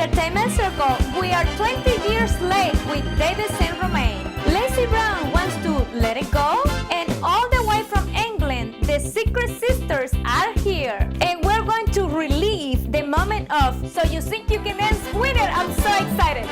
Entertainment Circle, we are 20 years late with David and Romain. Lazy Brown wants to let it go, and all the way from England, the Secret Sisters are here. And we're going to relive the moment of So You Think You Can Dance With It. I'm so excited.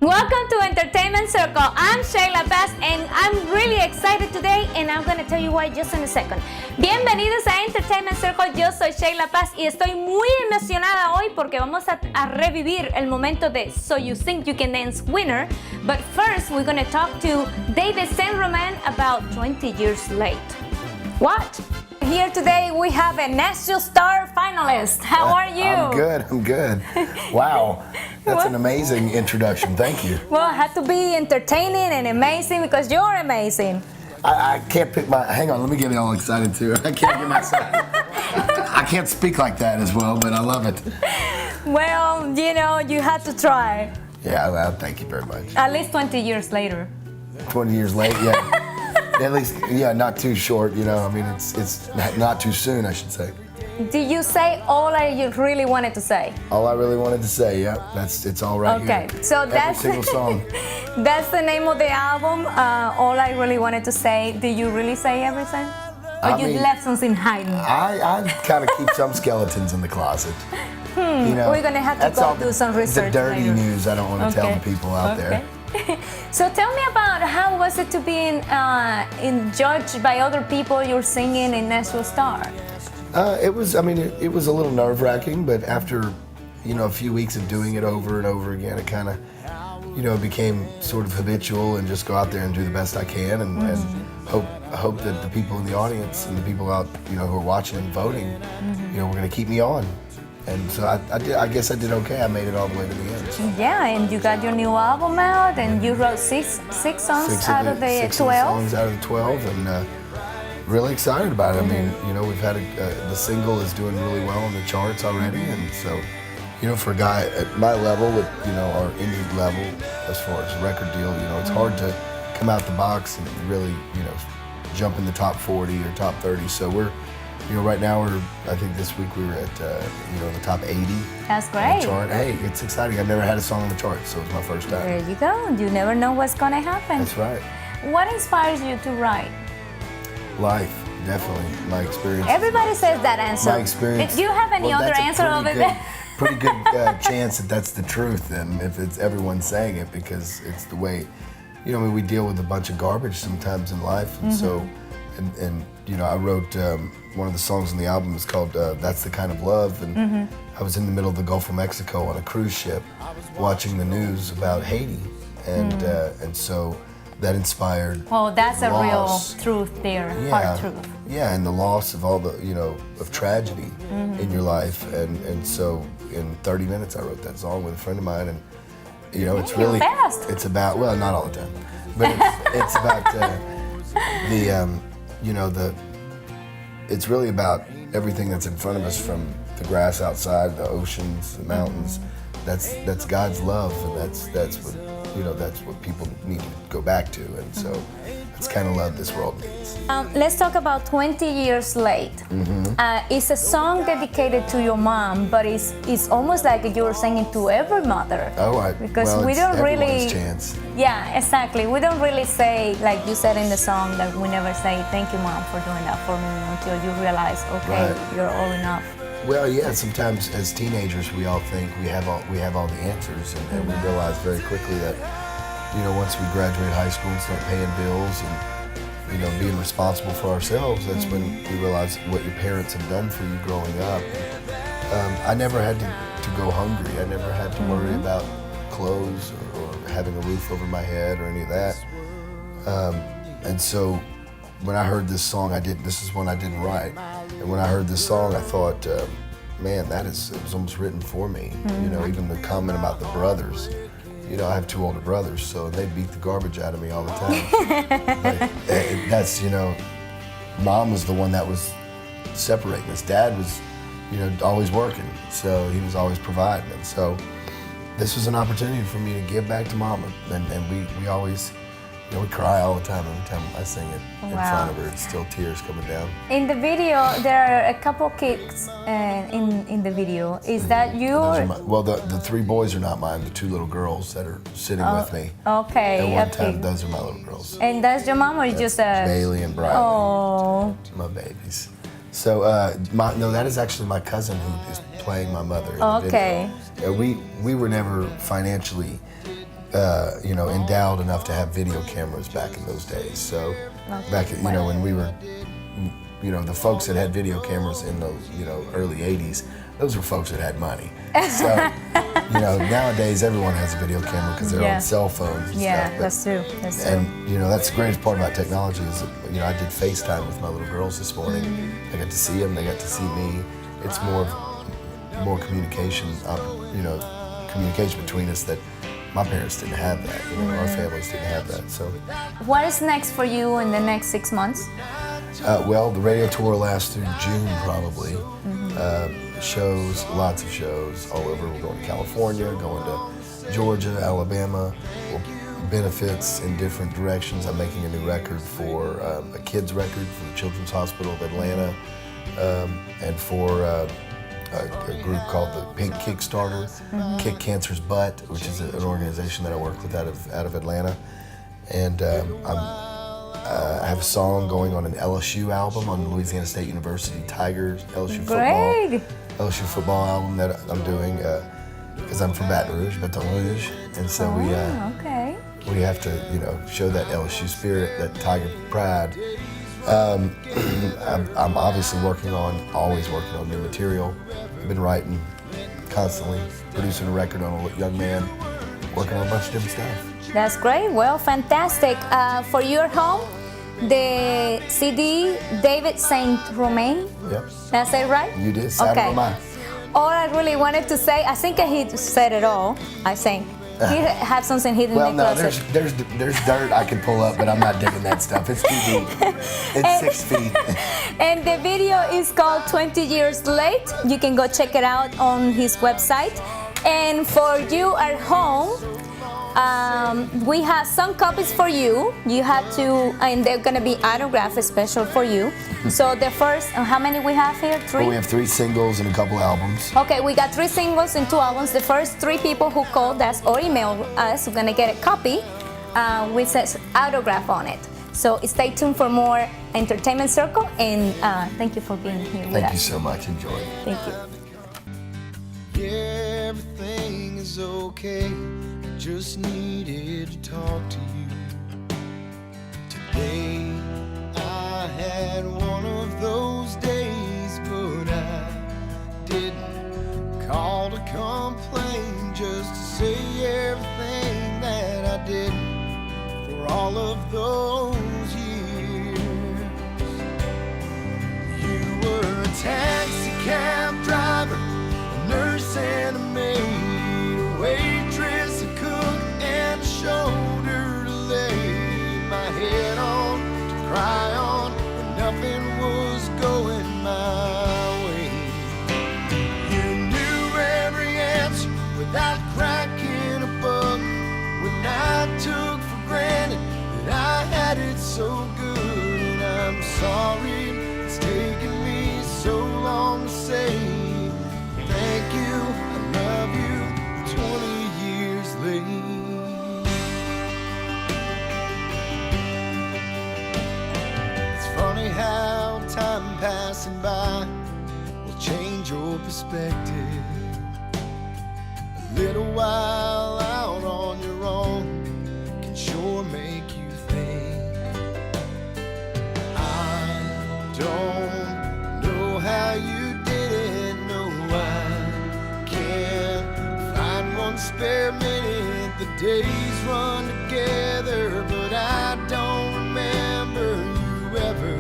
Welcome to Entertainment Circle. I'm Sheyla Paz and I'm really excited today and I'm going to tell you why just in a second. Bienvenidos a Entertainment Circle, yo soy Sheyla Paz y estoy muy emocionada hoy porque vamos a revivir el momento de So You Think You Can Dance winner. But first we're going to talk to David and Romain about 20 years late. What? Here today we have a National Star finalist. How are you? I'm good. Wow, that's an amazing introduction. Thank you. Well, it had to be entertaining and amazing because you're amazing. I can't pick my, hang on, let me get all excited too. I can't get myself, I can't speak like that as well, but I love it. Well, you know, you had to try. Yeah, well, thank you very much. At least 20 years later. 20 years late, yeah. At least, yeah, not too short, you know, I mean, it's not too soon, I should say. Did you say all you really wanted to say? All I really wanted to say, yeah, it's all right here. Okay, so that's every single song. That's the name of the album, All I Really Wanted to Say. Did you really say everything? Or you left something hiding? I kind of keep some skeletons in the closet. You know, we're going to have to go do some research the dirty later. news I don't want to tell the people out there. So tell me about how was it to be judged by other people you're singing in National Star? It was a little nerve-wracking, but after, you know, a few weeks of doing it over and over again, it kind of, you know, became sort of habitual and just go out there and do the best I can and hope that the people in the audience and the people out, you know, who are watching and voting, you know, were going to keep me on. And so I guess I did okay. I made it all the way to the end. So. Yeah, and you got your new album out, and you wrote six songs out of the 12. 6 songs out of the 12, and really excited about it. I mean, you know, we've had the single is doing really well on the charts already, and so, you know, for a guy at my level, with, you know, our indie level, as far as record deal, you know, it's hard to come out the box and really, you know, jump in the top 40 or top 30. So we're. You know, right now I think this week we were at, you know, the top 80. That's great. Chart. Hey, it's exciting. I've never had a song on the chart, so it's my first time. There you go. You never know what's gonna happen. That's right. What inspires you to write? Life, definitely. My experience. Everybody says that answer. My experience. Do you have any other answer over there? Pretty good chance that that's the truth, and if it's everyone saying it, because it's the way, you know, I mean, we deal with a bunch of garbage sometimes in life, and so, and you know, I wrote one of the songs on the album is called That's the Kind of Love, and I was in the middle of the Gulf of Mexico on a cruise ship watching the news about Haiti, and so that inspired. Well, that's a real loss. truth there, hard truth. Yeah, and the loss of all the, you know, of tragedy in your life, and so in 30 minutes I wrote that song with a friend of mine, and you know, it's really fast. It's about, well, not all the time, but it's about the you know, it's really about everything that's in front of us, from the grass outside, the oceans, the mountains. That's God's love, and that's what, you know, that's what people need to go back to, and so that's kind of love this world needs. Let's talk about 20 years late. It's a song dedicated to your mom, but it's almost like you're singing to every mother. Oh, because well, we don't really. Chance. Yeah, exactly. We don't really say, like you said in the song, that we never say thank you, Mom, for doing that for me, until you realize, okay, you're old enough. Well, yeah. Sometimes as teenagers, we all think we have all the answers, and we realize very quickly that, you know, once we graduate high school and start paying bills and, you know, being responsible for ourselves, that's when you realize what your parents have done for you growing up. I never had to go hungry. I never had to worry about clothes or having a roof over my head or any of that. And so when I heard this song, this is one I didn't write. And when I heard this song, I thought, man, it was almost written for me. You know, even the comment about the brothers. You know, I have 2 older brothers, so they beat the garbage out of me all the time. But that's, you know, Mom was the one that was separating us. Dad was, you know, always working, so he was always providing. And so this was an opportunity for me to give back to Mama. And we always, you know, we cry all the time every time I sing it in front of her. It's still tears coming down. In the video, there are a couple kids in the video. Is that you? Well, the 3 boys are not mine. The 2 little girls that are sitting with me. Okay. At one time, those are my little girls. And that's your mom, or just a Bailey and Briley? Oh, my babies. So no, that is actually my cousin who is playing my mother. In the video. We were never financially, you know, endowed enough to have video cameras back in those days. So back, you know, when we were, you know, the folks that had video cameras in those, you know, early '80s, those were folks that had money. So, you know, nowadays everyone has a video camera because they're on cell phones and stuff. But, that's true. That's true. And, you know, that's the greatest part about technology is that, you know, I did FaceTime with my little girls this morning. I got to see them. They got to see me. It's more communication, you know, communication between us that my parents didn't have that. You know, our families didn't have that. So, what is next for you in the next 6 months? Well, the radio tour lasts through June probably. Shows, lots of shows all over. We're going to California, going to Georgia, Alabama. Benefits in different directions. I'm making a new record for a kids record for the Children's Hospital of Atlanta, and for a group called the Pink Kickstarter, Kick Cancer's Butt, which is an organization that I work with out of Atlanta. And I have a song going on an LSU album on Louisiana State University Tigers LSU football album that I'm doing because I'm from Baton Rouge, and so we have to, you know, show that LSU spirit, that Tiger pride. I'm obviously always working on new material. I've been writing constantly, producing a record on a young man, working on a bunch of different stuff. That's great. Well, fantastic. For your home, the CD, David Saint Romain. Yep. That's it, right? You did. Saint Romain. All I really wanted to say, I think he said it all. I think he had something hidden in the closet. There's dirt I can pull up, but I'm not digging that stuff. It's too deep. It's 6 feet. And the video is called 20 Years Late. You can go check it out on his website. And for you at home, we have some copies for you. You have to, and they're gonna be autographed special for you. So the first, how many we have here? 3? Well, we have 3 singles and a couple albums. Okay, we got 3 singles and 2 albums. The first 3 people who called us or emailed us are gonna get a copy with says autograph on it. So stay tuned for more Entertainment Circle, and thank you for being here with us. Thank you so much. Enjoy. Thank you. Yeah, everything is okay. I just needed to talk to you. Today I had one of those days, but I didn't call to complain, just to say everything that I did for all of those years. You were a taxi cab driver, a nurse and a maid, a waitress, a cook, and a shoulder to lay my head on, to cry on when nothing was going my way. You knew every answer without cracking a buck, when I took for granted that I had it so good. And I'm sorry it's taken me so long to say thank you, I love you, 20 years late. It's funny how time passing by will change your perspective. A little while out on your own can sure make you think. I don't know how you did it, no, I can't find one spare minute. The days run together, but I don't remember you ever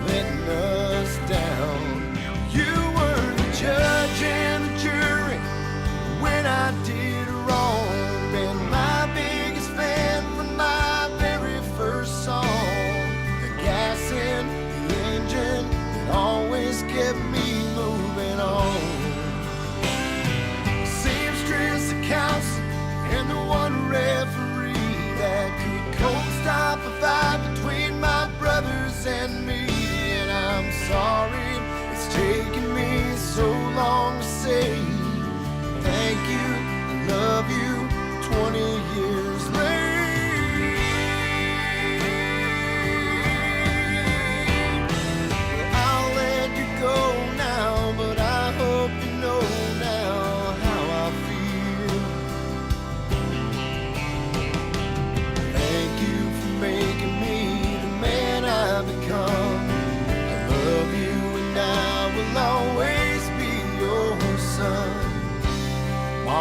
letting us down. You were the judge.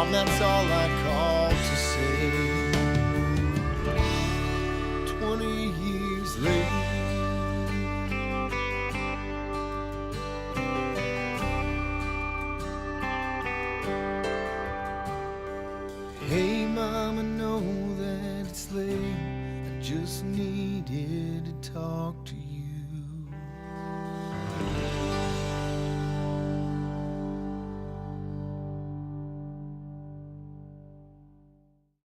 Mom, that's all I call to say. 20 years later. Hey Mom, I know that it's late. I just needed to talk to you.